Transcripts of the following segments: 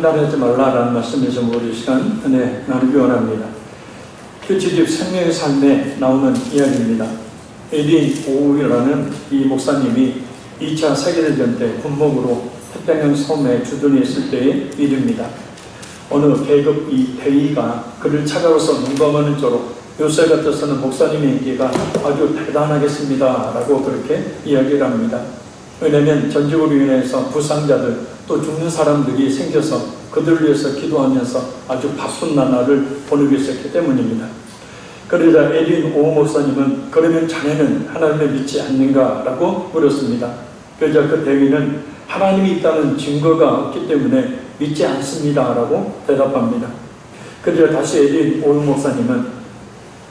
판단하지 말라라는 말씀에서 우리 시간 은혜 나누기 원합니다. 교치집 생명의 삶에 나오는 이야기입니다. 에딘 오우라는 이 목사님이 2차 세계대전 때 군목으로 태평양 섬에 주둔해 있을 때의 일입니다. 어느 계급 이 대위가 그를 찾아와서 눈감하는 쪽으로 요새 같아서는 목사님의 인기가 아주 대단하겠습니다 라고 그렇게 이야기를 합니다. 왜냐하면 전쟁으로 인해서 부상자들 또 죽는 사람들이 생겨서 그들을 위해서 기도하면서 아주 바쁜 나날을 보내고 있었기 때문입니다. 그러자 에딘 오 목사님은 그러면 자네는 하나님을 믿지 않는가 라고 물었습니다. 그러자 그 대위는 하나님이 있다는 증거가 없기 때문에 믿지 않습니다 라고 대답합니다. 그러자 다시 에딘 오 목사님은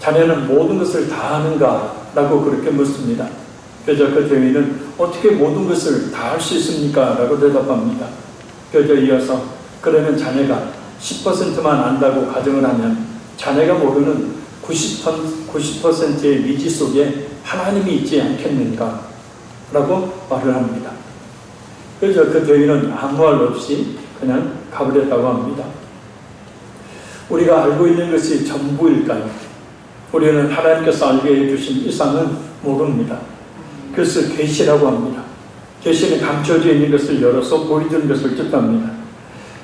자네는 모든 것을 다 아는가 라고 그렇게 묻습니다. 그러자 그 대위는 어떻게 모든 것을 다 할 수 있습니까 라고 대답합니다. 그러자 이어서 그러면 자네가 10%만 안다고 가정을 하면 자네가 모르는 90%의 미지 속에 하나님이 있지 않겠는가 라고 말을 합니다. 그래서 그 대위는 아무 말 없이 그냥 가버렸다고 합니다. 우리가 알고 있는 것이 전부일까요? 우리는 하나님께서 알게 해주신 이상은 모릅니다. 그것을 계시라고 합니다. 계시는 감춰져 있는 것을 열어서 보여주는 것을 뜻합니다.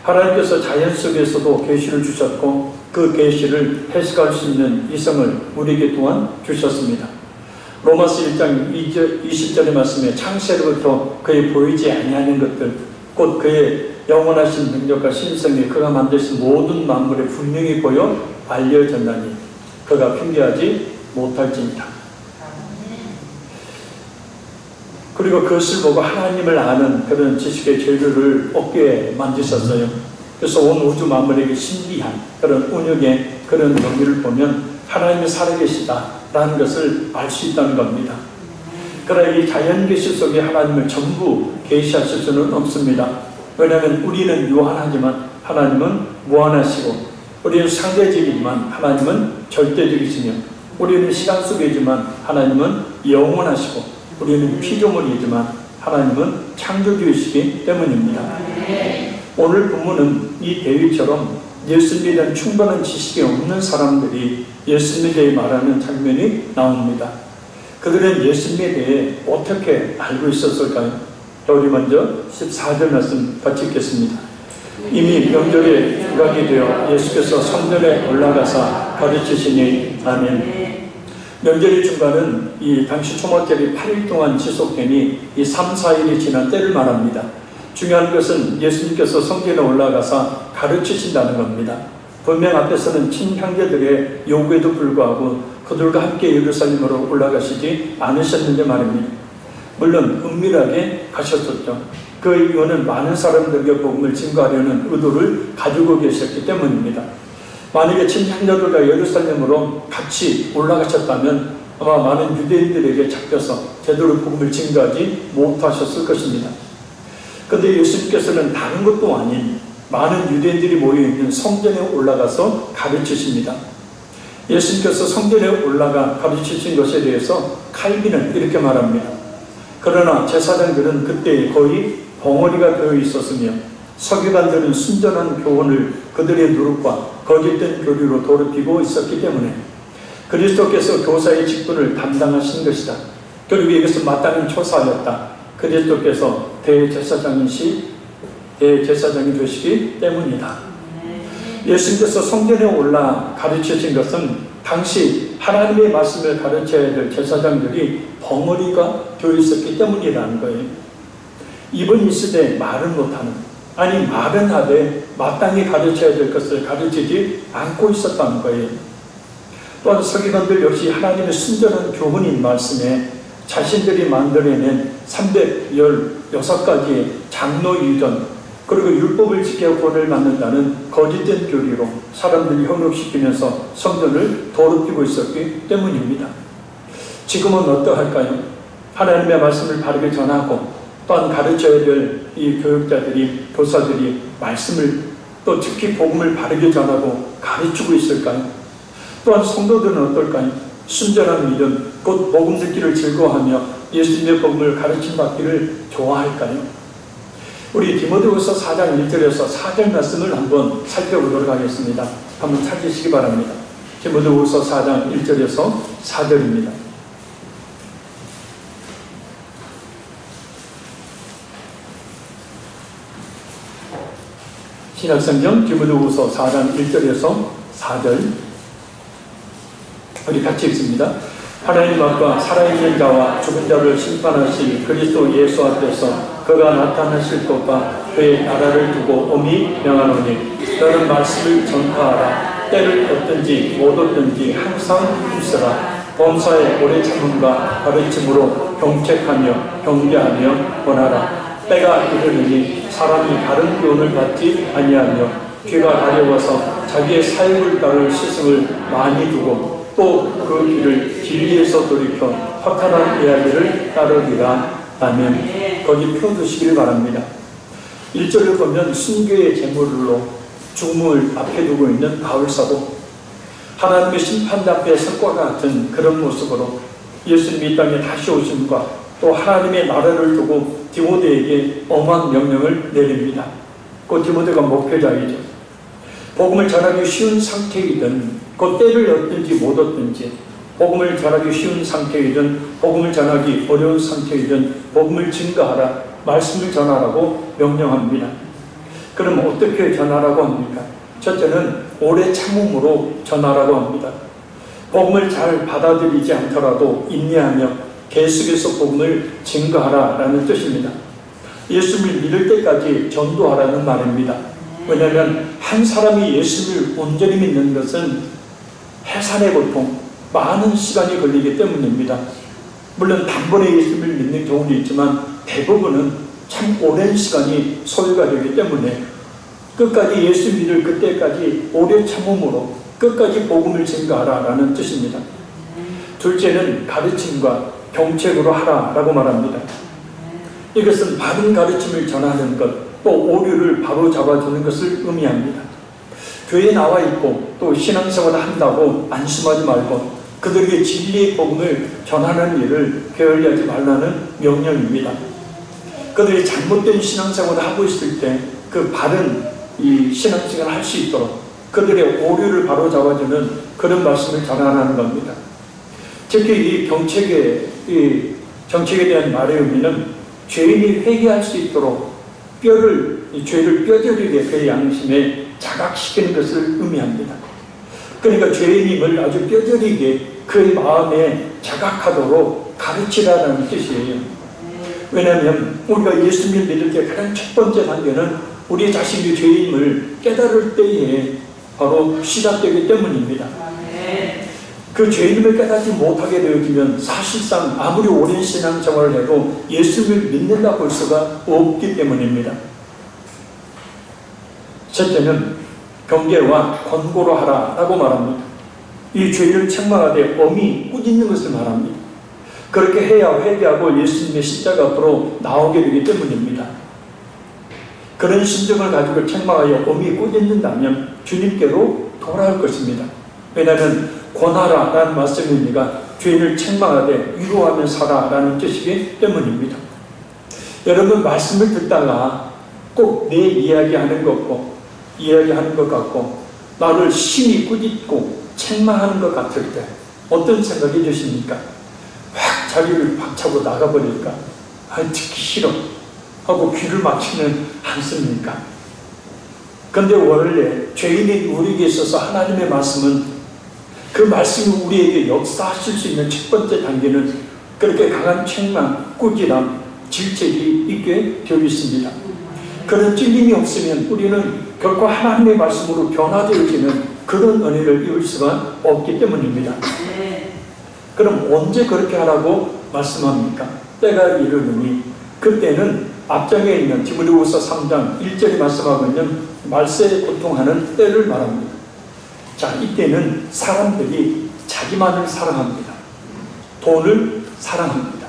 하나님께서 자연 속에서도 계시를 주셨고 그 계시를 해석할 수 있는 이성을 우리에게 또한 주셨습니다. 로마서 1장 20절의 말씀에 창세로부터 그의 보이지 아니하는 것들 곧 그의 영원하신 능력과 신성이 그가 만드신 모든 만물에 분명히 보여 알려졌나니 그가 핑계하지 못할지니라. 그리고 그것을 보고 하나님을 아는 그런 지식의 재료를 얻게 만드셨어요. 그래서 온 우주 만물에게 신비한 그런 운영의 그런 의미를 보면 하나님이 살아계시다라는 것을 알 수 있다는 겁니다. 그러나 이 자연 계시 속에 하나님을 전부 계시하실 수는 없습니다. 왜냐하면 우리는 유한하지만 하나님은 무한하시고, 우리는 상대적이지만 하나님은 절대적이시며, 우리는 시간 속이지만 하나님은 영원하시고, 우리는 피조물이지만 하나님은 창조주이시기 때문입니다. 오늘 본문은 이 대위처럼 예수님에 대한 충분한 지식이 없는 사람들이 예수님에 대해 말하는 장면이 나옵니다. 그들은 예수님에 대해 어떻게 알고 있었을까요? 우리 먼저 14절 말씀 같이 읽겠습니다. 이미 명절에 중각이 되어 예수께서 성전에 올라가사 가르치시니 아멘. 명절의 중간은 이 당시 초막절이 8일 동안 지속되니 이 3, 4일이 지난 때를 말합니다. 중요한 것은 예수님께서 성전에 올라가서 가르치신다는 겁니다. 분명 앞에서는 친형제들의 요구에도 불구하고 그들과 함께 예루살렘으로 올라가시지 않으셨는데 말입니다. 물론 은밀하게 가셨었죠. 그 이유는 많은 사람들에게 복음을 증거하려는 의도를 가지고 계셨기 때문입니다. 만약에 친형제들과 예루살렘으로 같이 올라가셨다면 아마 많은 유대인들에게 잡혀서 제대로 복음을 증거하지 못하셨을 것입니다. 그런데 예수님께서는 다른 것도 아닌 많은 유대인들이 모여있는 성전에 올라가서 가르치십니다. 예수님께서 성전에 올라가 가르치신 것에 대해서 칼빈은 이렇게 말합니다. 그러나 제사장들은 그때 거의 벙어리가 되어 있었으며 서기관들은 순전한 교훈을 그들의 누룩과 거짓된 교리로 더럽히고 있었기 때문에 그리스도께서 교사의 직분을 담당하신 것이다. 그리고 이것은 마땅한 초사였다. 그리스도께서 대제사장이 되시기 때문이다. 예수님께서 성전에 올라 가르치신 것은 당시 하나님의 말씀을 가르쳐야 될 제사장들이 벙어리가 되어 있었기 때문이라는 거예요. 이번 이 시대에 말은 못하는, 아니 말은 하되 마땅히 가르쳐야 될 것을 가르치지 않고 있었다는 거예요. 또한 서기관들 역시 하나님의 순전한 교훈인 말씀에 자신들이 만들어낸 316가지의 장로 유전, 그리고 율법을 지켜 구원을 받는다는 거짓된 교리로 사람들이 현혹시키면서 성전을 더럽히고 있었기 때문입니다. 지금은 어떠할까요? 하나님의 말씀을 바르게 전하고 또한 가르쳐야 될 이 교육자들이, 교사들이 말씀을 또 특히 복음을 바르게 전하고 가르치고 있을까요? 또한 성도들은 어떨까요? 순전한 믿음, 곧 복음 듣기를 즐거워하며 예수님의 복음을 가르침 받기를 좋아할까요? 우리 디모데후서 4장 1절에서 4절 말씀을 한번 살펴보도록 하겠습니다. 한번 찾으시기 바랍니다. 디모데후서 4장 1절에서 4절입니다. 신약성경 디모데후서 4장 1절에서 4절 우리 같이 읽습니다. 하나님 앞과 살아있는 자와 죽은 자를 심판하실 그리스도 예수 앞에서 그가 나타나실 것과 그의 나라를 두고 엄히 명하노니 너는 말씀을 전파하라. 때를 얻든지 못 얻든지 항상 힘쓰라. 범사에 오래 참음과 가르침으로 경책하며 경계하며 권하라. 때가 이르느니 사람이 다른 교훈을 받지 아니하며 귀가 가려워서 자기의 사욕을 따를 스승을 많이 두고 또 그 길을 진리에서 돌이켜 허탄한 이야기를 따르리라. 아멘. 거기 펴두시길 바랍니다. 1절을 보면 순교의 제물로 죽음을 앞에 두고 있는 바울사도 하나님의 심판 앞에 설과 같은 그런 모습으로 예수님이 이 땅에 다시 오심과 또 하나님의 나라를 두고 디모데에게 엄한 명령을 내립니다. 그 디모데가 목회자이죠. 복음을 전하기 쉬운 상태이든 그 때를 얻든지 못 얻든지 복음을 전하기 쉬운 상태이든 복음을 전하기 어려운 상태이든 복음을 증거하라. 말씀을 전하라고 명령합니다. 그럼 어떻게 전하라고 합니까? 첫째는 오래 참음으로 전하라고 합니다. 복음을 잘 받아들이지 않더라도 인내하며 계속해서 복음을 증거하라라는 뜻입니다. 예수를 믿을 때까지 전도하라는 말입니다. 왜냐하면 한 사람이 예수를 온전히 믿는 것은 해산의 고통, 많은 시간이 걸리기 때문입니다. 물론 단번에 예수를 믿는 경우도 있지만 대부분은 참 오랜 시간이 소요가 되기 때문에 끝까지 예수 믿을 그때까지 오래 참음으로 끝까지 복음을 증거하라라는 뜻입니다. 둘째는 가르침과 경책으로 하라라고 말합니다. 이것은 바른 가르침을 전하는 것, 또 오류를 바로 잡아주는 것을 의미합니다. 교회에 나와 있고 또 신앙생활을 한다고 안심하지 말고 그들에게 진리의 복음을 전하는 일을 게을리하지 말라는 명령입니다. 그들이 잘못된 신앙생활을 하고 있을 때 그 바른 이 신앙생활을 할 수 있도록 그들의 오류를 바로 잡아주는 그런 말씀을 전하라는 겁니다. 특히 이 정책에 대한 말의 의미는 죄인이 회개할 수 있도록 죄를 뼈저리게 그의 양심에 자각시키는 것을 의미합니다. 그러니까 죄인임을 아주 뼈저리게 그의 마음에 자각하도록 가르치라는 뜻이에요. 왜냐하면 우리가 예수님을 믿을 때 가장 첫 번째 단계는 우리 자신이 죄인임을 깨달을 때에 바로 시작되기 때문입니다. 그 죄인임을 깨닫지 못하게 되어지면 사실상 아무리 오랜 신앙생활을 해도 예수를 믿는다 볼 수가 없기 때문입니다. 첫째는 경계와 권고로 하라라고 말합니다. 이 죄를 책망하되 엄히 꾸짖는 것을 말합니다. 그렇게 해야 회개하고 예수님의 십자가 앞으로 나오게 되기 때문입니다. 그런 심정을 가지고 책망하여 엄히 꾸짖는다면 주님께로 돌아올 것입니다. 왜냐하면 권하라라는 말씀의 의미가 죄인을 책망하되 위로하며 살아라는 뜻이기 때문입니다. 여러분 말씀을 듣다가 꼭 내 이야기하는 것 같고 나를 심히 꾸짖고 책망하는 것 같을 때 어떤 생각이 드십니까? 확 자기를 박차고 나가버릴까? 듣기 싫어 하고 귀를 막히는 않습니까? 그런데 원래 죄인인 우리에게 있어서 하나님의 말씀은 그 말씀이 우리에게 역사하실 수 있는 첫 번째 단계는 그렇게 강한 책망, 꾸지람, 질책이 있게 되어 있습니다. 그런 찔림이 없으면 우리는 결코 하나님의 말씀으로 변화되어지는 그런 은혜를 입을 수가 없기 때문입니다. 그럼 언제 그렇게 하라고 말씀합니까? 때가 이르느니 그때는 앞장에 있는 디모데후서 3장 1절에 말씀하고 있는 말세에 고통하는 때를 말합니다. 자, 이때는 사람들이 자기만을 사랑합니다. 돈을 사랑합니다.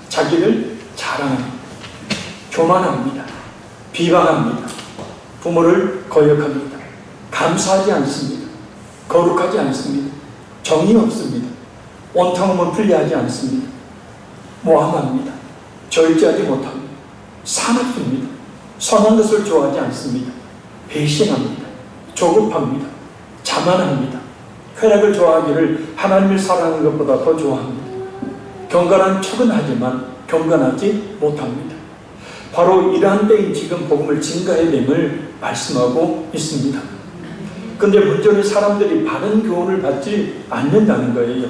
자기를 자랑합니다. 교만합니다. 비방합니다. 부모를 거역합니다. 감사하지 않습니다. 거룩하지 않습니다. 정이 없습니다. 원탕함은 풀리하지 않습니다. 모함합니다. 절제하지 못합니다. 사납습니다. 선한 것을 좋아하지 않습니다. 배신합니다. 조급합니다. 자만합니다. 쾌락을 좋아하기를 하나님을 사랑하는 것보다 더 좋아합니다. 경건한 척은 하지만 경건하지 못합니다. 바로 이러한 때인 지금 복음을 증거해야 됨을 말씀하고 있습니다. 근데 문제는 사람들이 바른 교훈을 받지 않는다는 거예요.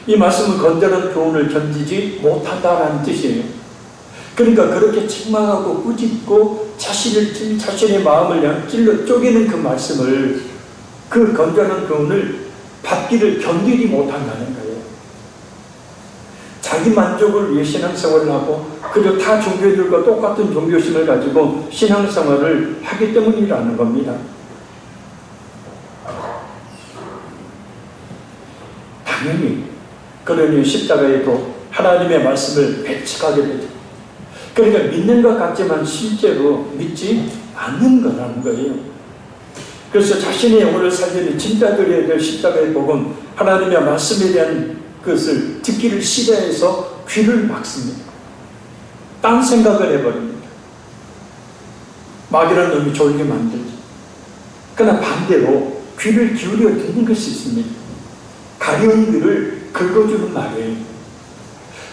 이 말씀은 건전한 교훈을 견디지 못한다라는 뜻이에요. 그러니까 그렇게 책망하고 꾸짖고 자신의 마음을 그냥 찔러 쪼개는 그 말씀을, 그 건전한 교훈을 받기를 견디지 못한다는 거예요. 자기 만족을 위해 신앙생활을 하고 그리고 타 종교들과 똑같은 종교심을 가지고 신앙생활을 하기 때문이라는 겁니다. 당연히 그러니 십자가에도 하나님의 말씀을 배척하게 되죠. 그러니까 믿는 것 같지만 실제로 믿지 않는 거라는 거예요. 그래서 자신의 영혼을 살리는 진짜 드려야 될 십자가의 복음, 하나님의 말씀에 대한 것을 듣기를 싫어해서 귀를 막습니다. 딴 생각을 해버립니다. 마귀라는 놈이 졸게 만들죠. 그러나 반대로 귀를 기울여 듣는 것이 있습니다. 가려운 귀를 긁어주는 말이에요.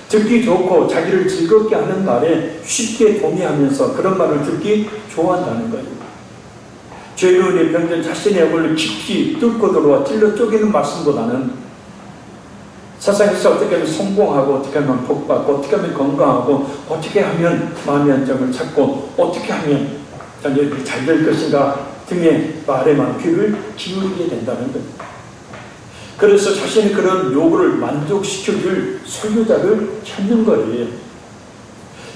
듣기 좋고 자기를 즐겁게 하는 말에 쉽게 동의하면서 그런 말을 듣기 좋아한다는 거예요. 죄인의 병든 자신의 영혼을 깊이 뚫고 들어와 찔러 쪼개는 말씀보다는 세상에서 어떻게 하면 성공하고, 어떻게 하면 복받고, 어떻게 하면 건강하고, 어떻게 하면 마음의 안정을 찾고, 어떻게 하면 자녀들이 잘 될 것인가 등의 말에만 귀를 기울이게 된다는 거예요. 그래서 자신의 그런 요구를 만족시켜줄 설교자를 찾는 거예요.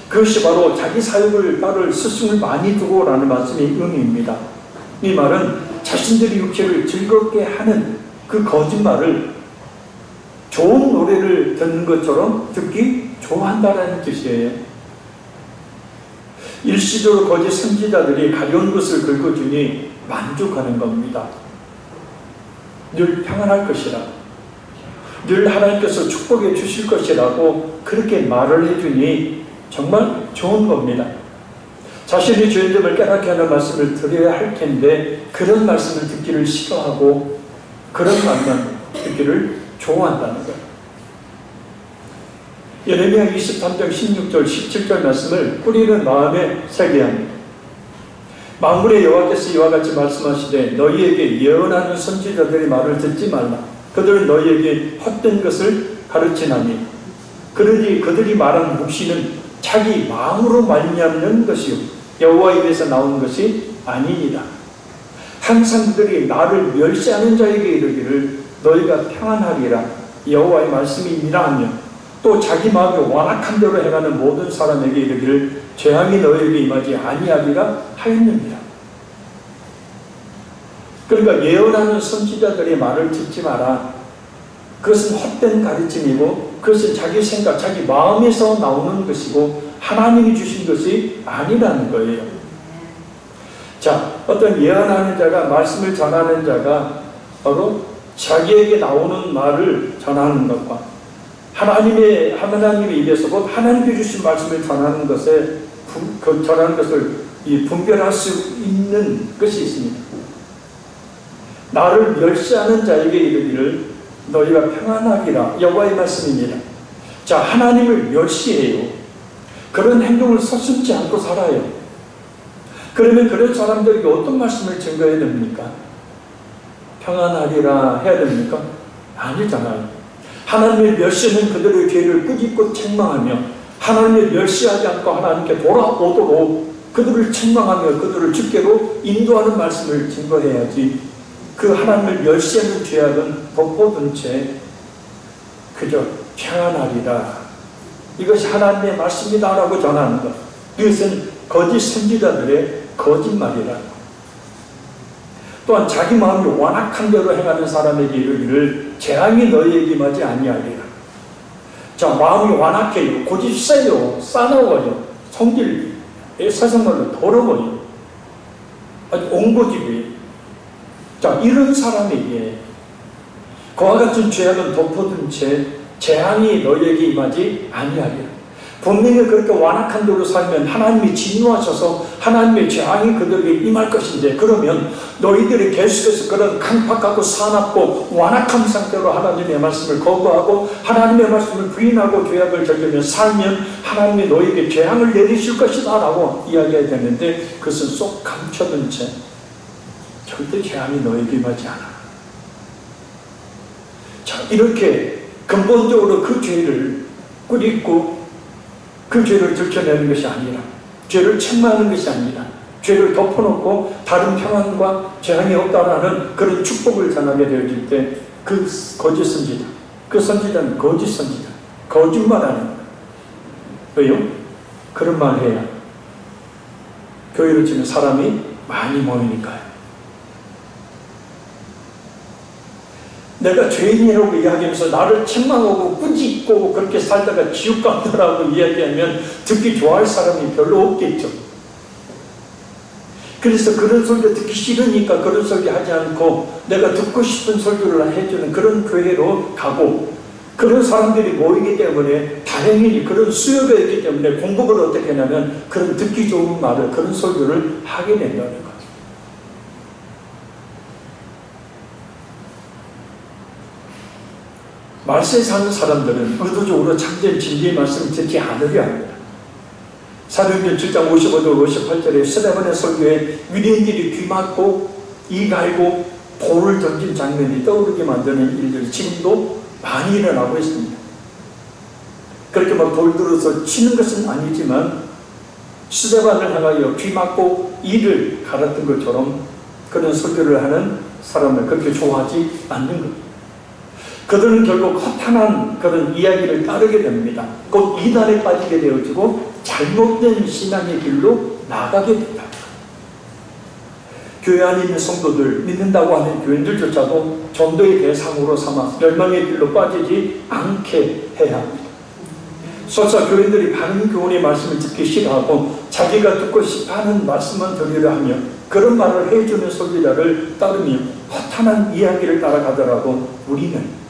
그것이 바로 자기 사역을 따를 스승을 많이 두고라는 말씀의 의미입니다. 이 말은 자신들의 육체를 즐겁게 하는 그 거짓말을 좋은 노래를 듣는 것처럼 듣기 좋아한다는 뜻이에요. 일시적으로 거짓 선지자들이 가려운 것을 긁어주니 만족하는 겁니다. 늘 평안할 것이라, 늘 하나님께서 축복해 주실 것이라고 그렇게 말을 해주니 정말 좋은 겁니다. 자신의 죄인됨을 깨닫게 하는 말씀을 드려야 할 텐데 그런 말씀을 듣기를 싫어하고 그런 말만 듣기를 좋아한다는 거예요. 예레미야 23장 16절 17절 말씀을 뿌리는 마음에 새게 합니다. 만군의 여호와께서 이와 같이 말씀하시되 너희에게 예언하는 선지자들의 말을 듣지 말라. 그들은 너희에게 헛된 것을 가르치나니 그러니 그들이 말하는 묵시는 자기 마음으로 말미암는 것이요 여호와 입에서 나오는 것이 아니니라. 항상 그들이 나를 멸시하는 자에게 이르기를 너희가 평안하리라 여호와의 말씀이니라 하며 또 자기 마음이 완악한 대로 행하는 모든 사람에게 이르기를 재앙이 너희에게 임하지 아니하리라 하였느니라. 그러니까 예언하는 선지자들의 말을 듣지 마라. 그것은 헛된 가르침이고 그것은 자기 생각, 자기 마음에서 나오는 것이고 하나님이 주신 것이 아니라는 거예요. 자, 어떤 예언하는 자가, 말씀을 전하는 자가 바로 자기에게 나오는 말을 전하는 것과 하나님의 입에서 곧 하나님이 주신 말씀을 전하는 것을 분별할 수 있는 것이 있습니다. 나를 멸시하는 자에게 이르기를 너희가 평안하리라 여호와의 말씀입니다. 자, 하나님을 멸시해요. 그런 행동을 서슴지 않고 살아요. 그러면 그런 사람들에게 어떤 말씀을 증거해야 됩니까? 평안하리라 해야 됩니까? 아니잖아요. 하나님을 멸시하는 그들의 죄를 꾸짖고 책망하며 하나님을 멸시하지 않고 하나님께 돌아오도록 그들을 책망하며 그들을 주께로 인도하는 말씀을 증거해야지, 그 하나님을 멸시하는 죄악은 덮어둔 채 그저 평안하리라 이것이 하나님의 말씀이다라고 전하는 것, 이것은 거짓 선지자들의 거짓말이라. 또한 자기 마음이 완악한 대로 행하는 사람에게 이르기를 재앙이 너희에게 임하지 아니하리라. 자, 마음이 완악해요. 고집 세요. 싸나워요. 성질, 세상말로 더러워요. 아주 옹고집이에요. 자, 이런 사람에게 그와 같은 죄악은 덮어둔 채 재앙이 너희에게 임하지 아니하리라. 분명히 그렇게 완악한 대로 살면 하나님이 진노하셔서 하나님의 재앙이 그들에게 임할 것인데, 그러면 너희들이 계속해서 그런 강팍하고 사납고 완악한 상태로 하나님의 말씀을 거부하고 하나님의 말씀을 부인하고 죄악을 저지르며 살면 하나님이 너희에게 재앙을 내리실 것이다 라고 이야기해야 되는데, 그것은 쏙 감춰둔 채 절대 재앙이 너희에게 임하지 않아. 자, 이렇게 근본적으로 그 죄를 꾸리고 그 죄를 들춰내는 것이 아니라, 죄를 책망하는 것이 아니라 죄를 덮어놓고 다른 평안과 재앙이 없다라는 그런 축복을 전하게 되어질 때, 그 거짓 선지자, 그 선지자는 거짓 선지자, 거짓말하는 거예요. 왜요? 그런 말 해야 교회로 치면 사람이 많이 모이니까요. 내가 죄인이라고 이야기하면서 나를 책망하고 꾸짖고 그렇게 살다가 지옥 간다라고 이야기하면 듣기 좋아할 사람이 별로 없겠죠. 그래서 그런 설교 듣기 싫으니까 그런 설교 하지 않고 내가 듣고 싶은 설교를 해주는 그런 교회로 가고, 그런 사람들이 모이기 때문에 다행히 그런 수요가 있기 때문에 공급을 어떻게 하냐면 그런 듣기 좋은 말을, 그런 설교를 하게 된다는 거예요. 말세에 사는 사람들은 의도적으로 참된 진리의 말씀을 듣지 않으려 합니다. 사도행전 7장 55절 58절에 스데반의 설교에 유대인들이 귀막고 이 갈고 돌을 던진 장면이 떠오르게 만드는 일들이 지금도 많이 일어나고 있습니다. 그렇게 막 돌 들어서 치는 것은 아니지만 스데반을 향하여 귀막고 이를 갈았던 것처럼 그런 설교를 하는 사람을 그렇게 좋아하지 않는 것. 그들은 결국 허탄한 그런 이야기를 따르게 됩니다. 곧 이단에 빠지게 되어지고 잘못된 신앙의 길로 나가게 된다. 교회 안에 있는 성도들, 믿는다고 하는 교인들조차도 전도의 대상으로 삼아 멸망의 길로 빠지지 않게 해야 합니다. 설사 교인들이 바른 교훈의 말씀을 듣기 싫어하고 자기가 듣고 싶어하는 말씀만 들으려 하며 그런 말을 해주는 설교자를 따르며 허탄한 이야기를 따라가더라도 우리는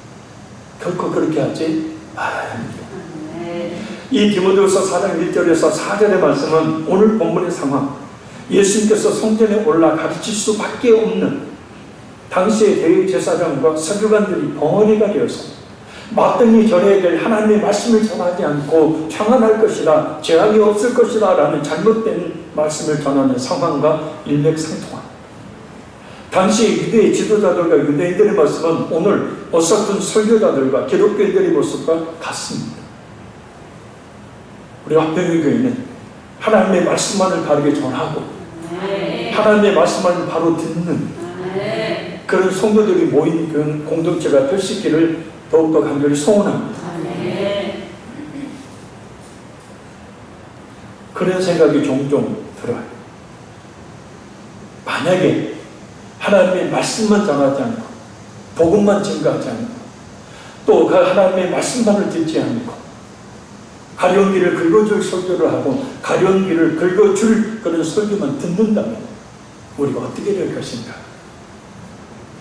결코 그렇게 하지 말아야 합니다. 이 디모데후서 4장 1절에서 4절의 말씀은 오늘 본문의 상황, 예수님께서 성전에 올라 가르칠 수밖에 없는 당시의 대제사장과 서기관들이 벙어리가 되어서 마땅히 전해야 될 하나님의 말씀을 전하지 않고 평안할 것이다, 재앙이 없을 것이다 라는 잘못된 말씀을 전하는 상황과 일맥상통한, 당시 유대의 지도자들과 유대인들의 모습은 오늘 어설픈 설교자들과 기독교인들의 모습과 같습니다. 우리 화평의 교회는 하나님의 말씀만을 바르게 전하고 하나님의 말씀만을 바로 듣는 그런 성도들이 모인 그런 공동체가 될 수 있기를 더욱더 간절히 소원합니다. 그런 생각이 종종 들어요. 만약에 하나님의 말씀만 전하지 않고 복음만 증거하지 않고 또 그 하나님의 말씀만을 듣지 않고 가려운 길을 긁어줄 설교를 하고 가려운 길을 긁어줄 그런 설교만 듣는다면 우리가 어떻게 될 것인가?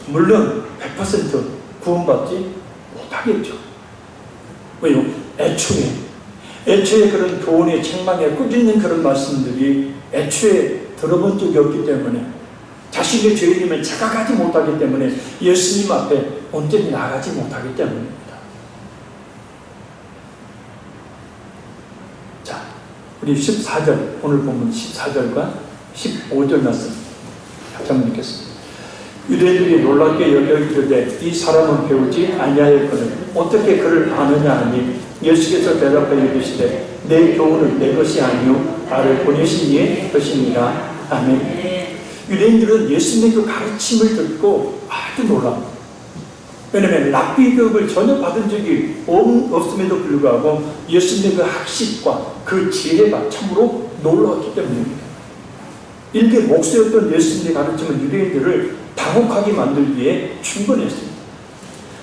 물론 100% 구원받지 못하겠죠. 왜요? 애초에 그런 교훈의 책망에 꾸짖는 그런 말씀들이 애초에 들어본 적이 없기 때문에, 자신의 죄인임을 자각하지 못하기 때문에 예수님 앞에 온전히 나가지 못하기 때문입니다. 자, 우리 14절, 오늘 본문 14절과 15절 말씀 같이 한번 읽겠습니다. 유대인들이 놀랍게 여겨이르되 이 사람은 배우지 아니하였거늘 어떻게 그를 아느냐 하니 예수께서 대답하여 이르시되 내 교훈은 내 것이 아니요 나를 보내신 이의 것이니라. 아멘. 유대인들은 예수님의 그 가르침을 듣고 아주 놀랍니다. 왜냐하면 랍비 교육을 전혀 받은 적이 없음에도 불구하고 예수님의 그 학식과 그 지혜가 참으로 놀라웠기 때문입니다. 일개 목수였던 예수님의 가르침은 유대인들을 당혹하게 만들기에 충분했습니다.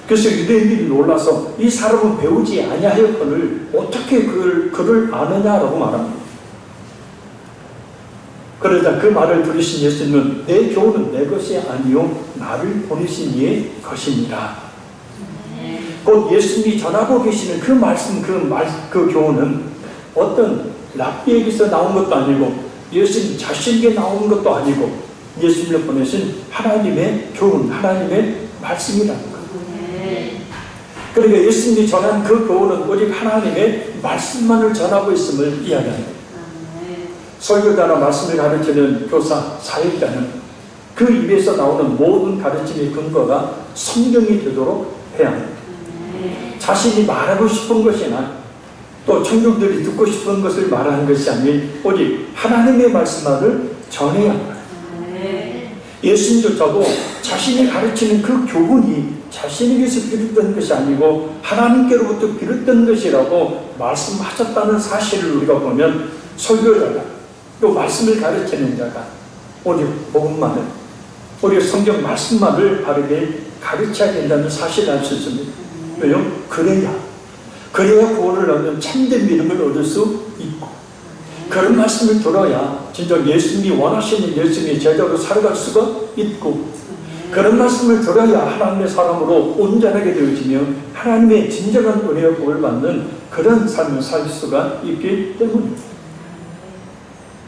그래서 유대인들이 놀라서 이 사람은 배우지 아니하였거늘 어떻게 그를 아느냐라고 말합니다. 그러자 그 말을 들으신 예수님은 내 교훈은 내 것이 아니요 나를 보내신 이의 것이니라. 곧 예수님이 전하고 계시는 그 말씀, 그 교훈은 어떤 랍비에게서 나온 것도 아니고 예수님 자신에게 나온 것도 아니고 예수님을 보내신 하나님의 교훈, 하나님의 말씀이라는 거예요. 그러니까 예수님이 전한 그 교훈은 오직 하나님의 말씀만을 전하고 있음을 이야기합니다. 설교자나 말씀을 가르치는 교사, 사역자는 그 입에서 나오는 모든 가르침의 근거가 성경이 되도록 해야 합니다. 자신이 말하고 싶은 것이나 또 청중들이 듣고 싶은 것을 말하는 것이 아닌 오직 하나님의 말씀만을 전해야 합니다. 예수님조차도 자신이 가르치는 그 교훈이 자신에게서 비롯된 것이 아니고 하나님께로부터 비롯된 것이라고 말씀하셨다는 사실을 우리가 보면 설교자가 또 말씀을 가르치는 자가 오직 복음만을, 오직 성경 말씀만을 바르게 가르쳐야 된다는 사실을 알 수 있습니다. 왜요? 그래야 구원을 얻는 참된 믿음을 얻을 수 있고, 그런 말씀을 들어야 진짜 예수님이 원하시는 예수님의 제자로 살아갈 수가 있고, 그런 말씀을 들어야 하나님의 사람으로 온전하게 되어지며 하나님의 진정한 은혜와 복을 받는 그런 삶을 살 수가 있기 때문입니다.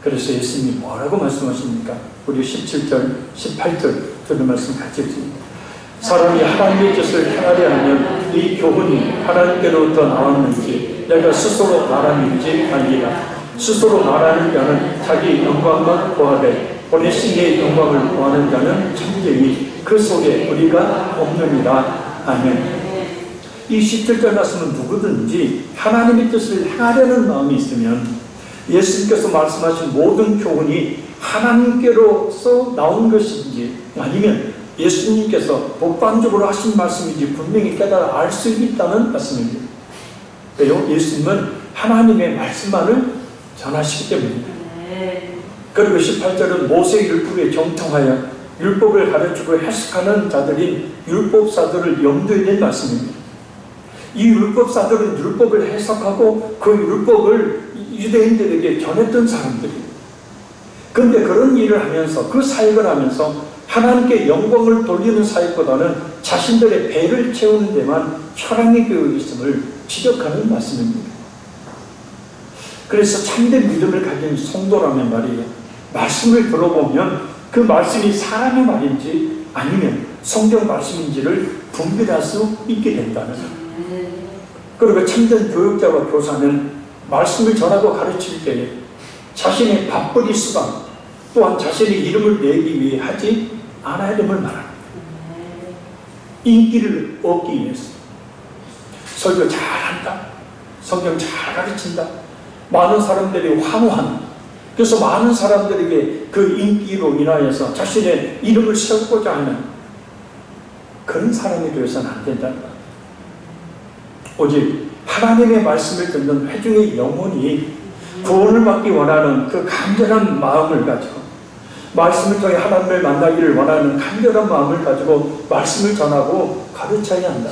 그래서 예수님이 뭐라고 말씀하십니까? 우리 17절, 18절 들은 말씀 같이 읽습니다. 사람이 하나님의 뜻을 행하려 하면 이 교훈이 하나님께로부터 나왔는지 내가 스스로 말함인지 알리라. 스스로 말하는 자는 자기 영광만 구하되 보내신 이의 영광을 구하는 자는 참되니 그 속에 우리가 없느니라. 아멘. 이 17절 말씀은 누구든지 하나님의 뜻을 행하려는 마음이 있으면 예수님께서 말씀하신 모든 교훈이 하나님께로서 나온 것인지 아니면 예수님께서 복반적으로 하신 말씀인지 분명히 깨달아 알 수 있다는 말씀입니다. 왜요? 예수님은 하나님의 말씀만을 전하시기 때문입니다. 그리고 18절은 모세의 율법에 정통하여 율법을 가르치고 해석하는 자들인 율법사들을 염두에 낸 말씀입니다. 이 율법사들은 율법을 해석하고 그 율법을 유대인들에게 전했던 사람들이에요. 그런데 그런 일을 하면서, 그 사역을 하면서 하나님께 영광을 돌리는 사역보다는 자신들의 배를 채우는 데만 혈안이 되어 있음을 지적하는 말씀입니다. 그래서 참된 믿음을 가진 성도라면 말이에요, 말씀을 들어보면 그 말씀이 사람의 말인지 아니면 성경 말씀인지를 분별할 수 있게 된다는 거예요. 그리고 참된 교육자와 교사는 말씀을 전하고 가르칠 때에 자신의 밥벌이 수단 또한 자신의 이름을 내기 위해 하지 않아야 됨을 말합니다. 인기를 얻기 위해서 설교 잘한다, 성경 잘 가르친다, 많은 사람들이 환호한다. 그래서 많은 사람들에게 그 인기로 인하여서 자신의 이름을 세우고자 하는 그런 사람이 되어서는 안 된다는 거예요. 오직 하나님의 말씀을 듣는 회중의 영혼이 구원을 받기 원하는 그 간절한 마음을 가지고 말씀을 통해 하나님을 만나기를 원하는 간절한 마음을 가지고 말씀을 전하고 가르쳐야 한다.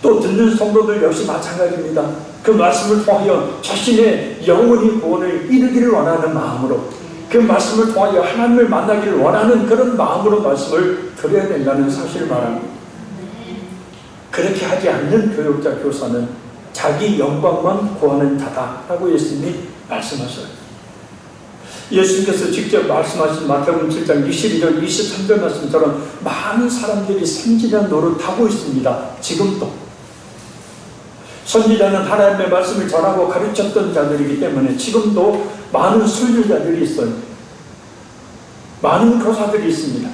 또 듣는 성도들 역시 마찬가지입니다. 그 말씀을 통하여 자신의 영혼이 구원을 이루기를 원하는 마음으로, 그 말씀을 통하여 하나님을 만나기를 원하는 그런 마음으로 말씀을 들어야 된다는 사실을 말합니다. 그렇게 하지 않는 교육자, 교사는 자기 영광만 구하는 자다라고 예수님이 말씀하셔요. 예수님께서 직접 말씀하신 마태복음 7장 22절, 23절 말씀처럼 많은 사람들이 선지자 노릇하고 있습니다. 지금도. 선지자는 하나님의 말씀을 전하고 가르쳤던 자들이기 때문에 지금도 많은 설교자들이 있어요. 많은 교사들이 있습니다.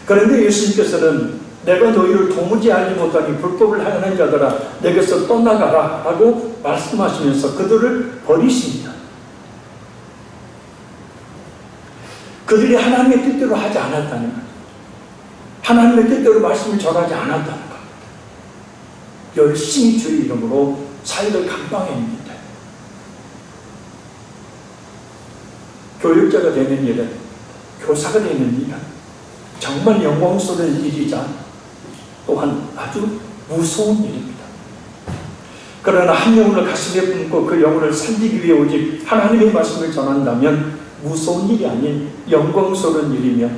그런데 예수님께서는 내가 너희를 도무지 알지 못하니 불법을 하는 자들아 내게서 떠나가라 라고 말씀하시면서 그들을 버리십니다. 그들이 하나님의 뜻대로 하지 않았다는 거예요. 하나님의 뜻대로 말씀을 전하지 않았다는 거예요. 열심히 주의 이름으로 사역을 감당했는데 교육자가 되는 일은, 교사가 되는 일은 정말 영광스러운 일이자 또한 아주 무서운 일입니다. 그러나 한 영혼을 가슴에 품고 그 영혼을 살리기 위해 오직 하나님의 말씀을 전한다면 무서운 일이 아닌 영광스러운 일이며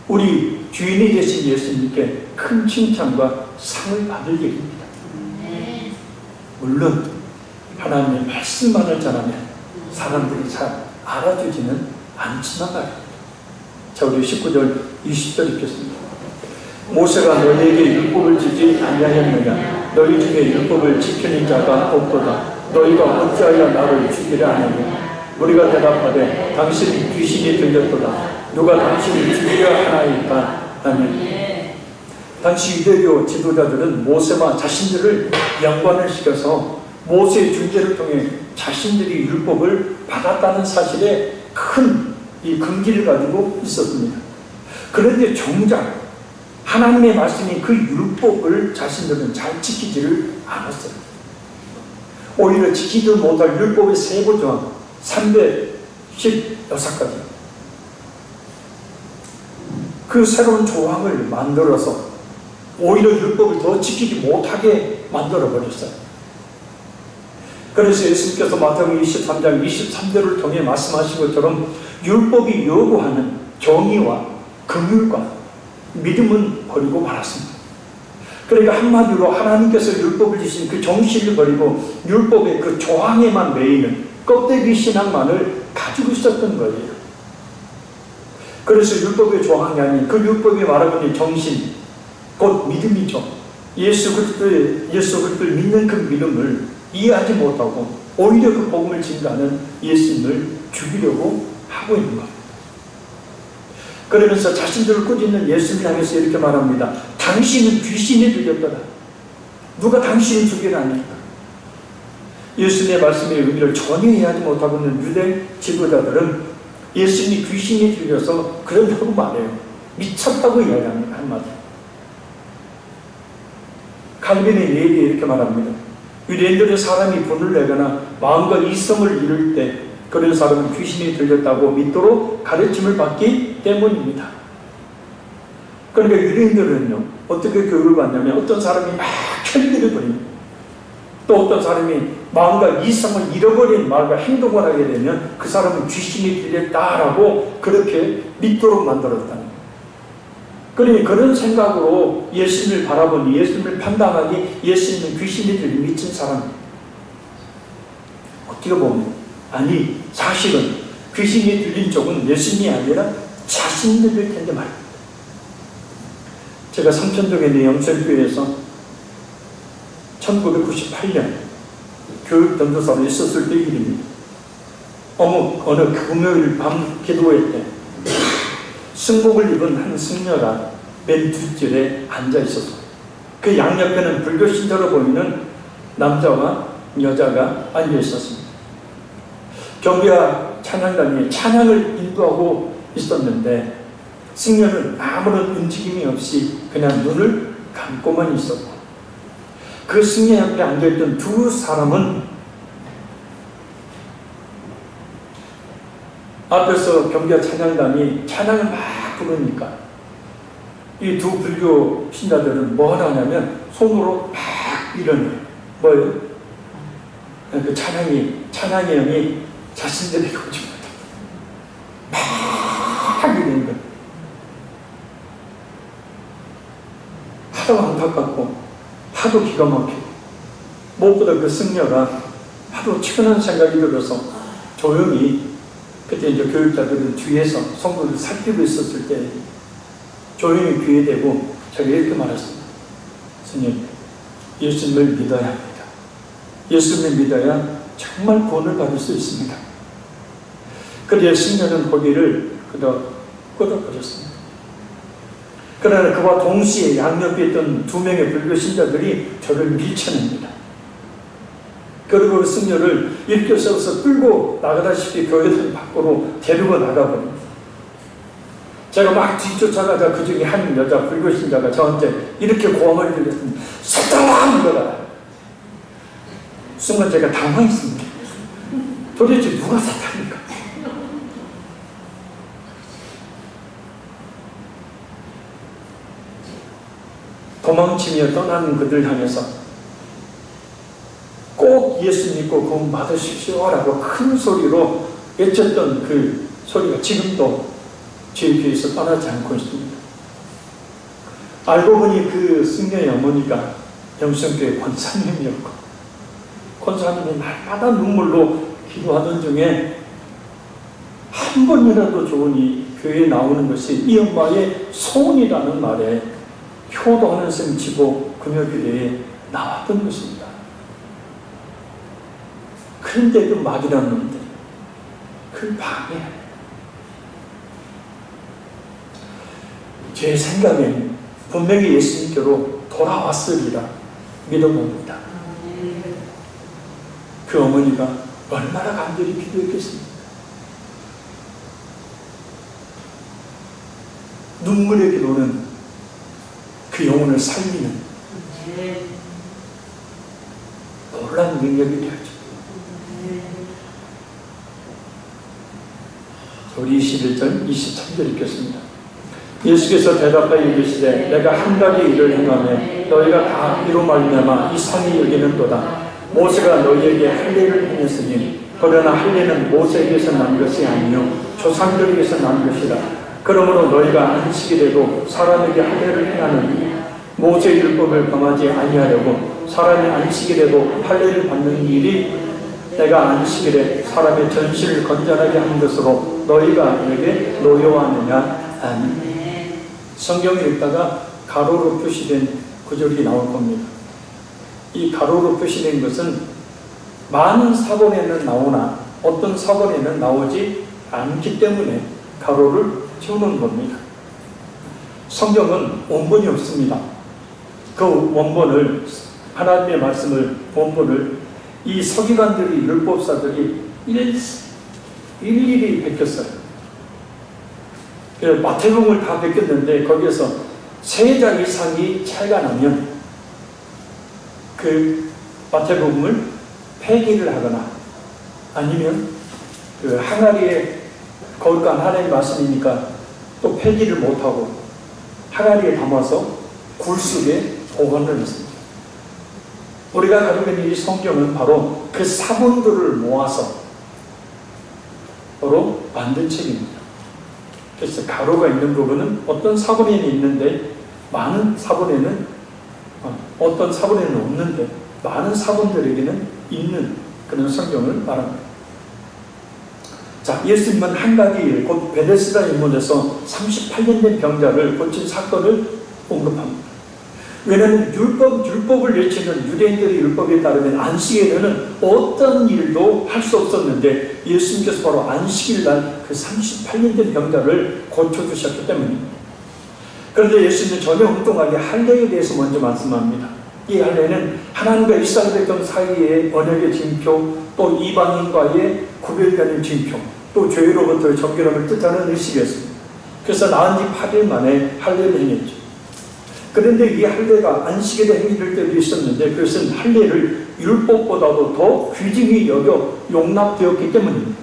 우리 주인이 되신 예수님께 큰 칭찬과 상을 받을 일입니다. 물론 하나님의 말씀만을 전하면 사람들이 잘 알아주지는 않지만 말입니다. 자, 우리 19절 20절 읽겠습니다. 모세가 너희에게 율법을 주지 아니하였느냐? 너희 중에 율법을 지키는 자가 없도다. 너희가 어찌하여 나를 죽이려 하느냐? 우리가 대답하되 당신이 귀신이 들렸도다. 누가 당신을 죽이려 하나이까? 하면 당시 유대교 지도자들은 모세와 자신들을 연관을 시켜서 모세의 중재를 통해 자신들이 율법을 받았다는 사실에 큰 이 긍지를 가지고 있었습니다. 그런데 정작 하나님의 말씀이 그 율법을 자신들은 잘 지키지를 않았어요. 오히려 지키지 못할 율법의 세부 조항 316가지 그 새로운 조항을 만들어서 오히려 율법을 더 지키지 못하게 만들어버렸어요. 그래서 예수님께서 마태복음 23장 23절을 통해 말씀하신 것처럼 율법이 요구하는 정의와 긍휼과 믿음은 버리고 말았습니다. 그러니까 한마디로 하나님께서 율법을 주신 그 정신을 버리고 율법의 그 조항에만 매이는 껍데기 신앙만을 가지고 있었던 거예요. 그래서 율법의 조항이 아닌 그 율법이 말하고 있는 정신, 곧 믿음이죠. 예수 그리스도를 믿는 그 믿음을 이해하지 못하고 오히려 그 복음을 증거하는 예수님을 죽이려고 하고 있는 겁니다. 그러면서 자신들을 꾸짖는 예수님을 향해서 이렇게 말합니다. 당신은 귀신이 들렸더라. 누가 당신을 죽이려 하니까. 예수님의 말씀의 의미를 전혀 이해하지 못하고 있는 유대 지도자들은 예수님이 귀신이 들려서 그런다고 말해요. 미쳤다고 이야기합니다. 한마디. 칼빈의 얘기에 이렇게 말합니다. 유대인들의 사람이 분을 내거나 마음과 이성을 잃을 때 그런 사람은 귀신이 들렸다고 믿도록 가르침을 받기 때문입니다. 그러니까 유대인들은요, 어떻게 교육을 받냐면 어떤 사람이 막 편리를 버립니다. 또 어떤 사람이 마음과 이성을 잃어버린 말과 행동을 하게 되면 그 사람은 귀신이 들렸다라고 그렇게 믿도록 만들었다는 거예요. 그러니 그런 생각으로 예수님을 바라보니 예수님을 판단하니 예수님은 귀신이 들린 미친 사람입니다. 어떻게 보면 아니 사실은 귀신이 들린 쪽은 예수님이 아니라 자신들일 텐데 말입니다. 제가 삼천동에 있는 영천교회에서 1998년 교육 전도사로 있었을 때 일입니다. 어느 금요일 밤 기도회 때 승복을 입은 한 승려가 맨 뒷줄에 앉아 있었어요. 그 양옆에는 불교 신자로 보이는 남자와 여자가 앉아 있었습니다. 경비와 찬양단이 찬양을 인도하고 있었는데 승려는 아무런 움직임이 없이 그냥 눈을 감고만 있었고 그 승려 옆에 앉아있던 두 사람은 앞에서 경비와 찬양단이 찬양을 막 부르니까 이 두 불교 신자들은 뭐 하냐면 손으로 막 밀어내요. 뭐예요? 그 찬양의 영이 자신들에게 오지 못하고 막 이러는 거예요. 하도 안타깝고 하도 기가 막히고 무엇보다 그 승려가 하도 치근한 생각이 들어서 조용히 그때 이제 교육자들은 뒤에서 성도를 살피고 있었을 때 조용히 귀에 대고 제가 이렇게 말했습니다. 스님, 예수님을 믿어야 합니다. 예수님을 믿어야 정말 구원을 받을 수 있습니다. 그래야 승려는 고개를 그저 끄덕거렸습니다. 그러나 그와 동시에 양옆에 있던 두 명의 불교 신자들이 저를 밀쳐냅니다. 그리고 그 승려를 일교서에서 끌고 나가다시피 교회들 밖으로 데리고 나가버립니다. 제가 막 뒤쫓아가자 그 중에 한 여자 불교 신자가 저한테 이렇게 고함을 들렸습니다. 사탄아! 이거다. 순간 제가 당황했습니다. 도대체 누가 사탄입니까? 도망치며 떠나는 그들 향해서 꼭 예수 믿고 구원 받으십시오라고 큰 소리로 외쳤던 그 소리가 지금도 제 귀에서 떠나지 않고 있습니다. 알고 보니 그 승려의 어머니가 영성교회 권사님이었고 권사님이 날마다 눈물로 기도하던 중에 한 번이라도 좋으니 교회에 나오는 것이 이 엄마의 소원이라는 말에 효도하는 셈 치고 금요교회에 나왔던 것입니다. 그런데 그 막이라는 놈들 그걸 방해해. 제 생각에는 분명히 예수님께로 돌아왔으리라 믿어봅니다. 그 어머니가 얼마나 간절히 기도했겠습니까? 눈물의 기도는 그 영혼을 살리는 놀라운 능력이 되었죠. 우리 21절, 23절 읽겠습니다. 예수께서 대답하여 이르시되 내가 한 가지 일을 행하매 너희가 다 이로 말미암아 이 상이 여기는도다. 모세가 너희에게 할례를 행했으니 그러나 할례는 모세에게서 난 것이 아니요 조상들에게서 난 것이라. 그러므로 너희가 안식일에도 사람에게 할례를 행하느니 모세 율법을 범하지 아니하려고 사람이 안식일에도 할례를 받는 일이 내가 안식일에 사람의 전신을 건전하게 한 것으로 너희가 내게 노여워하느냐. 아니. 성경을 읽다가 가로로 표시된 구절이 나올 겁니다. 이 가로로 표시된 것은 많은 사본에는 나오나 어떤 사본에는 나오지 않기 때문에 가로를 채우는 겁니다. 성경은 원본이 없습니다. 그 원본을, 하나님의 말씀을, 원본을 이 서기관들이, 율법사들이 일일이 베꼈어요. 마태복음을 다 베꼈는데 거기에서 3장 이상이 차이가 나면 그 마태복음을 폐기를 하거나 아니면 그 항아리에 거룩한 하나님의 말씀이니까 또 폐기를 못하고 항아리에 담아서 굴 속에 보관을 했습니다. 우리가 가지고 있는 이 성경은 바로 그 사본들을 모아서 바로 만든 책입니다. 그래서 가로가 있는 부분은 어떤 사본에는 있는데 많은 사본에는 어떤 사본에는 없는데 많은 사본들에게는 있는 그런 성경을 말합니다. 자, 예수님은 한 가지 일, 곧 베데스다 인문에서 38년 된 병자를 고친 사건을 언급합니다. 왜냐하면 율법을 외치는 유대인들의 율법에 따르면 안식일에는 어떤 일도 할 수 없었는데 예수님께서 바로 안식일날 그 38년 된 병자를 고쳐주셨기 때문입니다. 그런데 예수님은 전혀 엉뚱하게 할례에 대해서 먼저 말씀합니다. 이 할례는 하나님과 이스라엘 백성 사이의 언약의 징표, 또 이방인과의 구별되는 징표, 또 죄로부터의 정결함을 뜻하는 의식이었습니다. 그래서 나은 지 8일 만에 할례를 행했죠. 그런데 이 할례가 안식일에 행해질 때도 있었는데 그것은 할례를 율법보다도 더 귀중히 여겨 용납되었기 때문입니다.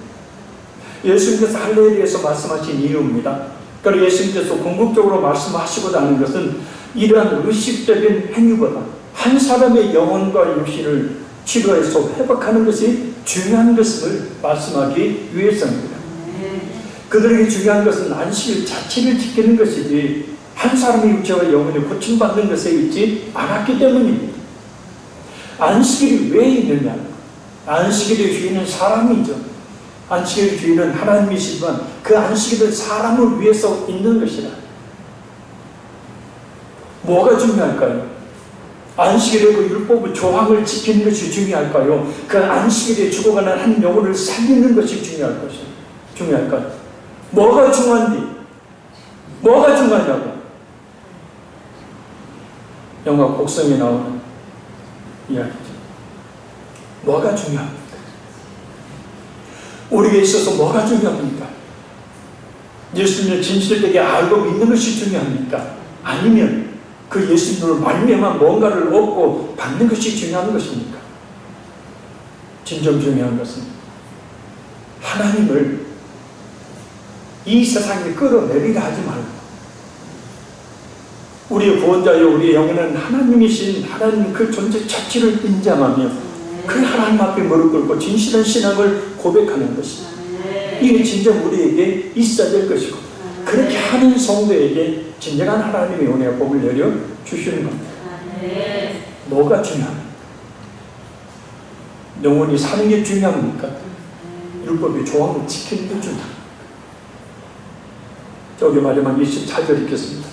예수님께서 할례에 대해서 말씀하신 이유입니다. 그리고 예수님께서 궁극적으로 말씀하시고자 하는 것은 이러한 의식적인 행위보다 한 사람의 영혼과 육신을 치료해서 회복하는 것이 중요한 것을 말씀하기 위해서입니다. 그들에게 중요한 것은 안식일 자체를 지키는 것이지 한 사람의 육체와 영혼이 고침받는 것에 있지 않았기 때문입니다. 안식일이 왜 있느냐? 안식일의 주인은 사람이죠. 안식일의 주인은 하나님이시지만 그 안식일은 사람을 위해서 있는 것이라. 뭐가 중요할까요? 안식일의 그 율법의 조항을 지키는 것이 중요할까요? 그 안식일에 죽어가는 한 영혼을 살리는 것이 중요할까요? 뭐가 중요한디? 뭐가 중요하냐고? 영화 곡성에 나오는 이야기죠. 뭐가 중요합니까? 우리에게 있어서 뭐가 중요합니까? 예수님의 진실되게 알고 믿는 것이 중요합니까? 아니면 그 예수님을 말미암아 뭔가를 얻고 받는 것이 중요한 것입니까? 진정 중요한 것은 하나님을 이 세상에 끌어내리라 하지 말고 우리의 구원자여 우리의 영혼은 하나님이신 하나님 그 존재 자체를 인정하며 그 하나님 앞에 무릎 꿇고 진실한 신앙을 고백하는 것입니다. 이게 진정 우리에게 있어야 될 것이고 그렇게 하는 성도에게 진정한 하나님의 은혜와 복을 내려 주시는 겁니다. 뭐가 중요합니까? 영원히 사는 게 중요합니까? 율법의 조항을 지키는 게 중요합니다. 저기 마지막 24절 읽겠습니다.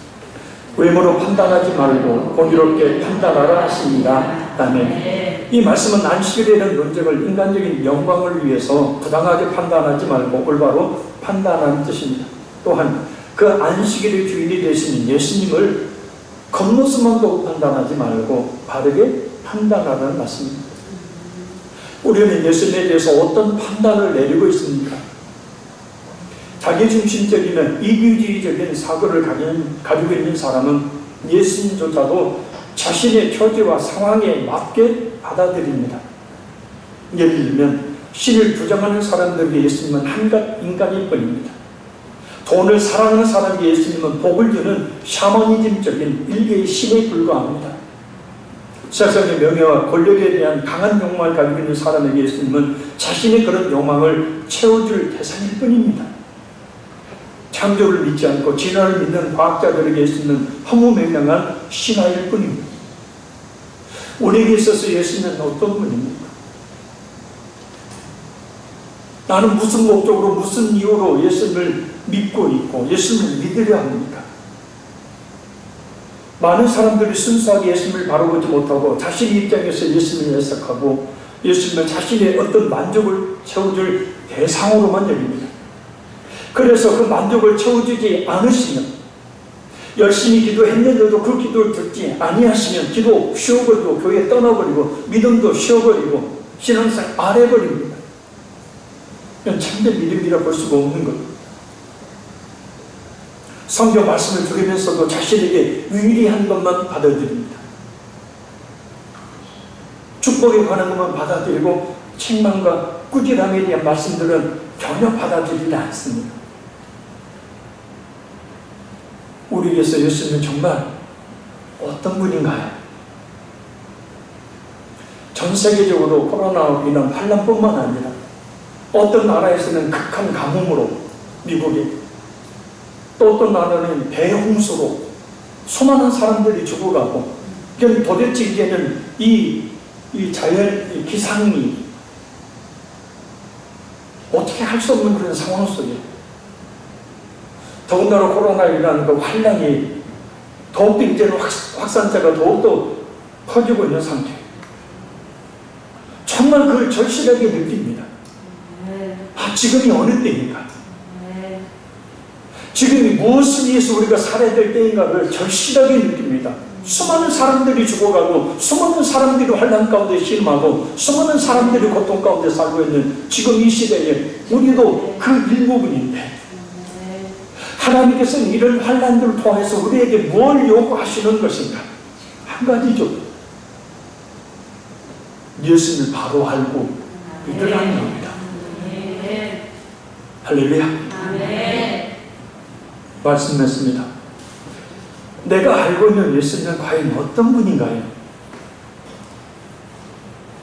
외모로 판단하지 말고 공의롭게 판단하라 하십니다. 아멘. 이 말씀은 안식일에 대한 논쟁을 인간적인 영광을 위해서 부당하게 판단하지 말고 올바로 판단하는 뜻입니다. 또한 그 안식일의 주인이 되시는 예수님을 겉모습만 보고 판단하지 말고 바르게 판단하라는 말씀입니다. 우리는 예수님에 대해서 어떤 판단을 내리고 있습니까? 자기중심적이면 이기주의적인 사고를 가지고 있는 사람은 예수님조차도 자신의 처지와 상황에 맞게 받아들입니다. 예를 들면 신을 부정하는 사람들에게 예수님은 한갓 인간일 뿐입니다. 돈을 사랑하는 사람에게 예수님은 복을 주는 샤머니즘적인 일개의 신에 불과합니다. 세상의 명예와 권력에 대한 강한 욕망을 가지고 있는 사람에게 예수님은 자신의 그런 욕망을 채워줄 대상일 뿐입니다. 창조를 믿지 않고 진화를 믿는 과학자들에게 예수님은 허무맹랑한 신화일 뿐입니다. 우리에게 있어서 예수님은 어떤 분입니까? 나는 무슨 목적으로 무슨 이유로 예수님을 믿고 있고 예수님을 믿으려 합니까? 많은 사람들이 순수하게 예수님을 바라보지 못하고 자신의 입장에서 예수님을 해석하고 예수님은 자신의 어떤 만족을 채워줄 대상으로만 여깁니다. 그래서 그 만족을 채워주지 않으시면 열심히 기도했는데도 그 기도를 듣지 아니하시면 기도 쉬어버리고 교회 떠나버리고 믿음도 쉬어버리고 신앙생 안 해버립니다. 이건 참된 믿음이라 볼 수가 없는 겁니다. 성경 말씀을 들으면서도 자신에게 유리한 것만 받아들입니다. 축복에 관한 것만 받아들이고 책망과 꾸지람에 대한 말씀들은 전혀 받아들이지 않습니다. 우리에게서 예수님은 정말 어떤 분인가요? 전 세계적으로 코로나로 인한 환란뿐만 아니라 어떤 나라에서는 극한 가뭄으로 미국에 또 어떤 나라는 대홍수로 수많은 사람들이 죽어가고 도대체 이제는 이 자연 기상이 어떻게 할 수 없는 그런 상황 속에 더군다나 코로나19라는 그 환란이 더욱더 이제는 확산자가 더욱더 퍼지고 있는 상태예요. 정말 그걸 절실하게 느낍니다. 지금이 어느 때인가? 지금이 무엇을 위해서 우리가 살아야 될 때인가를 절실하게 느낍니다. 수많은 사람들이 죽어가고 수많은 사람들이 환난 가운데 신음하고 수많은 사람들이 고통 가운데 살고 있는 지금 이 시대에 우리도 그 일부분인데 하나님께서는 이런 환난들을 통해서 우리에게 뭘 요구하시는 것인가? 한 가지죠. 예수님을 바로 알고 믿으라는 겁니다. 할렐루야. 말씀했습니다. 내가 알고 있는 예수님은 과연 어떤 분인가요?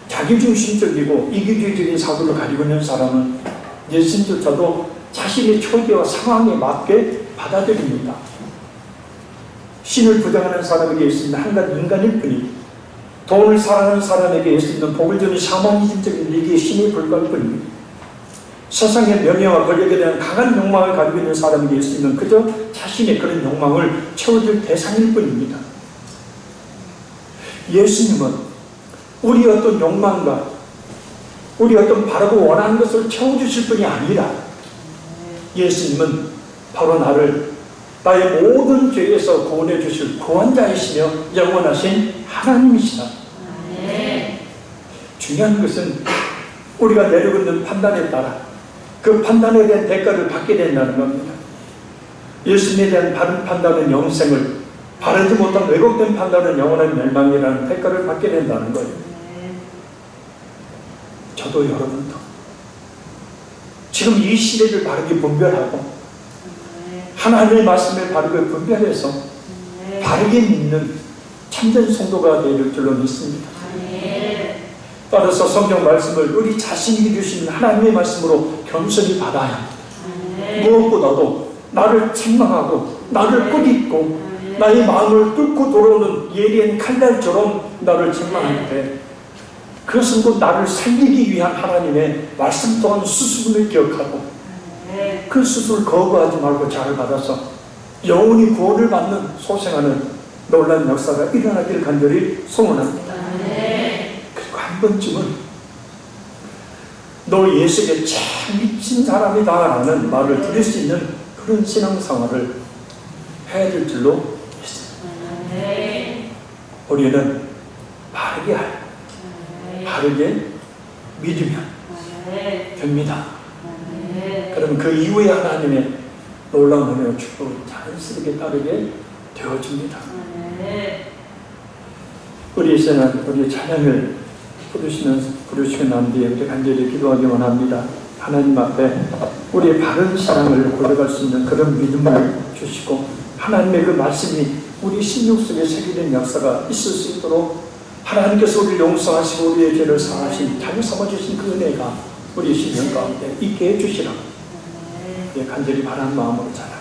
자기중심적이고 이기주의적인 사고를 가지고 있는 사람은 예수님조차도 자신의 처지와 상황에 맞게 받아들입니다. 신을 부정하는 사람에게 예수님은 한갓 인간일 뿐입니다. 돈을 사랑하는 사람에게 예수님은 복을 주는 샤머니즘적인 일개의 신이 불과할 뿐입니다. 세상의 명예와 권력에 대한 강한 욕망을 가지고 있는 사람에게 예수님은 그저 자신의 그런 욕망을 채워줄 대상일 뿐입니다. 예수님은 우리 어떤 욕망과 우리 어떤 바라고 원하는 것을 채워주실 뿐이 아니라 예수님은 바로 나의 모든 죄에서 구원해 주실 구원자이시며 영원하신 하나님이시다. 중요한 것은 우리가 내리고 있는 판단에 따라 그 판단에 대한 대가를 받게 된다는 겁니다. 예수님에 대한 바른 판단은 영생을, 바르지 못한 왜곡된 판단은 영원한 멸망이라는 대가를 받게 된다는 거예요. 저도 여러분도 지금 이 시대를 바르게 분별하고 하나님의 말씀을 바르게 분별해서 바르게 믿는 참된 성도가 될 줄로 믿습니다. 따라서 성경 말씀을 우리 자신이 주시는 하나님의 말씀으로 겸손히 받아야 합니다. 무엇보다도 나를 책망하고 나를 꾸짖고 나의 마음을 뚫고 돌아오는 예리한 칼날처럼 나를 책망할 때 그것은 곧 나를 살리기 위한 하나님의 말씀 또한 수습을 기억하고 그 수술을 거부하지 말고 잘 받아서 영원히 구원을 받는 소생하는 놀라운 역사가 일어나기를 간절히 소원합니다. 그리고 한 번쯤은 너 예수에게 참 미친 사람이다라는 말을 들을 수 있는 그런 신앙생활을 해야 될 줄로 믿습니다. 우리는 바르게 믿으면 됩니다. 그럼 그 이후에 하나님의 놀라운 은혜와 축복을 자연스럽게 따르게 되어집니다. 우리 이제는 우리 찬양을 부르시고 난 뒤에 우리 간절히 기도하기 원합니다. 하나님 앞에 우리의 바른 신앙을 고백할 수 있는 그런 믿음을 주시고 하나님의 그 말씀이 우리 심령 속에 새기는 역사가 있을 수 있도록 하나님께서 우리를 용서하시고 우리의 죄를 사하신 자유 삼아주신 그 은혜가 우리 심령 가운데 있게 해주시라고 간절히 바라는 마음으로 자라.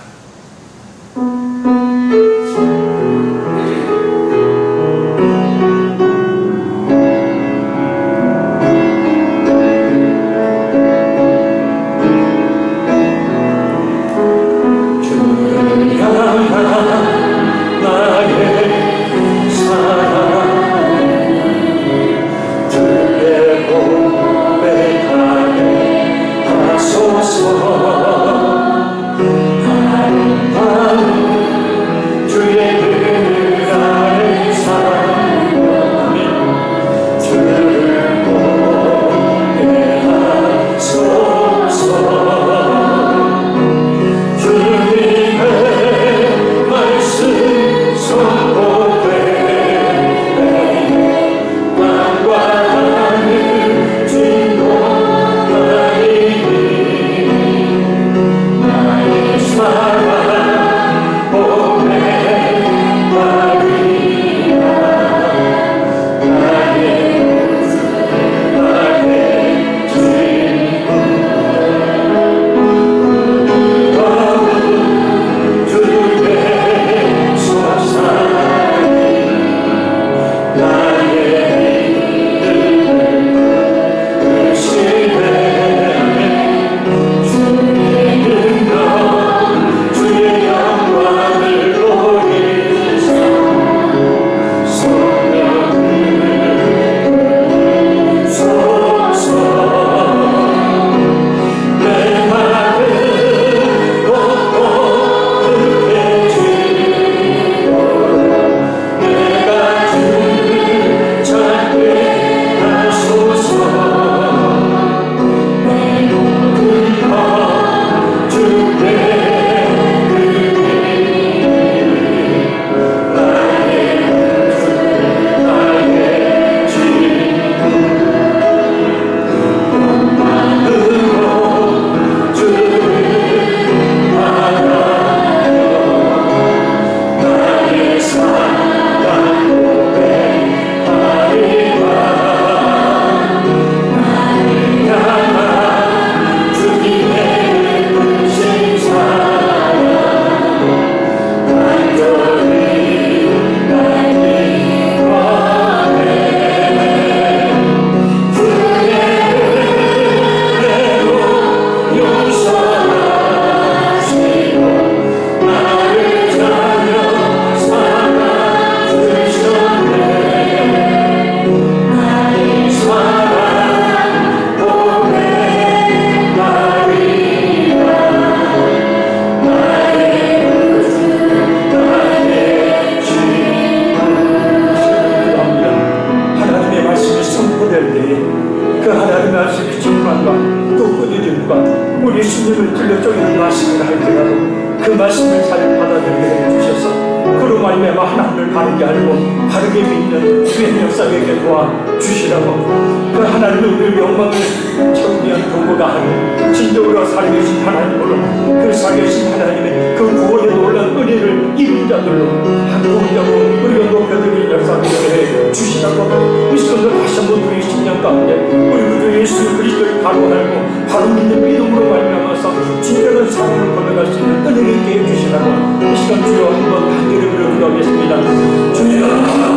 바로 믿는 믿음으로 말미암아서 진정한 사랑을 건너갈 수 있는 은혜를 있게 해주시라고 이 시간 주여 한번 간절히 기도하겠습니다. 주여